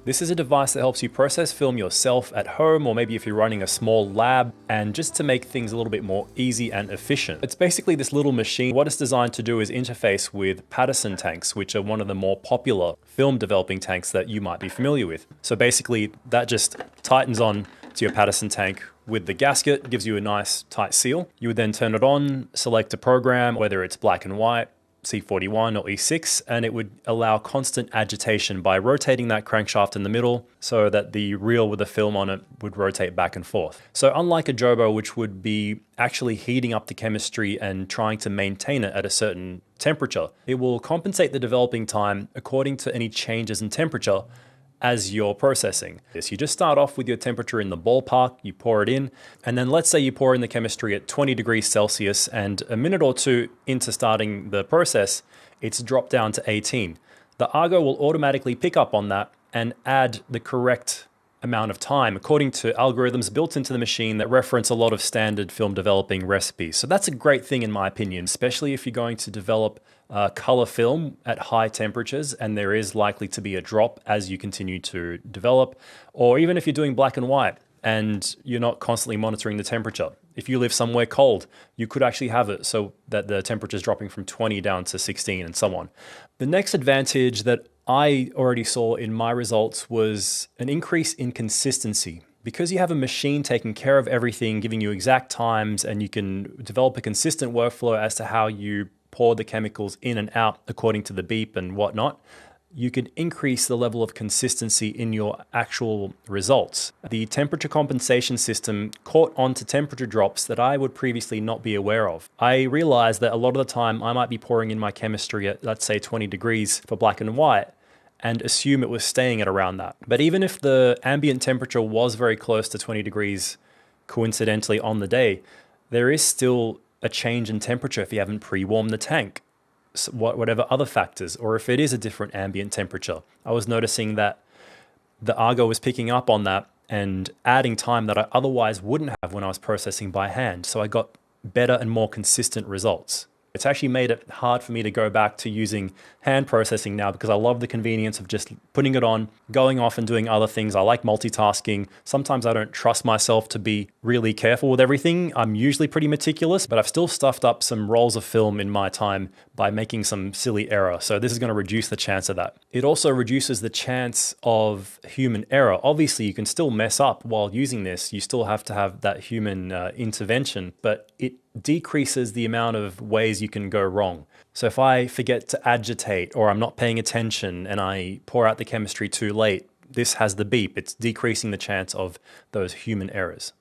This is a device that helps you process film yourself at home, or maybe if you're running a small lab, and just to make things a little bit more easy and efficient. It's basically this little machine. What it's designed to do is interface with Paterson tanks, which are one of the more popular film developing tanks that you might be familiar with. So basically that just tightens on to your Paterson tank with the gasket, gives you a nice tight seal. You would then turn it on, select a program, whether it's black and white, C41 or E6, and it would allow constant agitation by rotating that crankshaft in the middle so that the reel with the film on it would rotate back and forth. So unlike a Jobo, which would be actually heating up the chemistry and trying to maintain it at a certain temperature, it will compensate the developing time according to any changes in temperature as you're processing this. You just start off with your temperature in the ballpark, you pour it in, and then let's say you pour in the chemistry at 20 degrees Celsius, and a minute or two into starting the process, it's dropped down to 18. The Argo will automatically pick up on that and add the correct amount of time according to algorithms built into the machine that reference a lot of standard film developing recipes. So that's a great thing in my opinion, especially if you're going to develop color film at high temperatures and there is likely to be a drop as you continue to develop, or even if you're doing black and white and you're not constantly monitoring the temperature. If you live somewhere cold, you could actually have it so that the temperature is dropping from 20 down to 16 and so on. The next advantage that I already saw in my results was an increase in consistency. Because you have a machine taking care of everything, giving you exact times, and you can develop a consistent workflow as to how you pour the chemicals in and out according to the beep and whatnot, you can increase the level of consistency in your actual results. The temperature compensation system caught on to temperature drops that I would previously not be aware of. I realized that a lot of the time I might be pouring in my chemistry at, let's say, 20 degrees for black and white and assume it was staying at around that. But even if the ambient temperature was very close to 20 degrees coincidentally on the day, there is still a change in temperature if you haven't pre-warmed the tank. Whatever other factors, or if it is a different ambient temperature. I was noticing that the Argo was picking up on that and adding time that I otherwise wouldn't have when I was processing by hand. So I got better and more consistent results. It's actually made it hard for me to go back to using hand processing now because I love the convenience of just putting it on, going off and doing other things. I like multitasking. Sometimes I don't trust myself to be really careful with everything. I'm usually pretty meticulous, but I've still stuffed up some rolls of film in my time by making some silly error. So this is going to reduce the chance of that. It also reduces the chance of human error. Obviously, you can still mess up while using this. You still have to have that human intervention, but it decreases the amount of ways you can go wrong. So if I forget to agitate or I'm not paying attention and I pour out the chemistry too late, this has the beep. It's decreasing the chance of those human errors.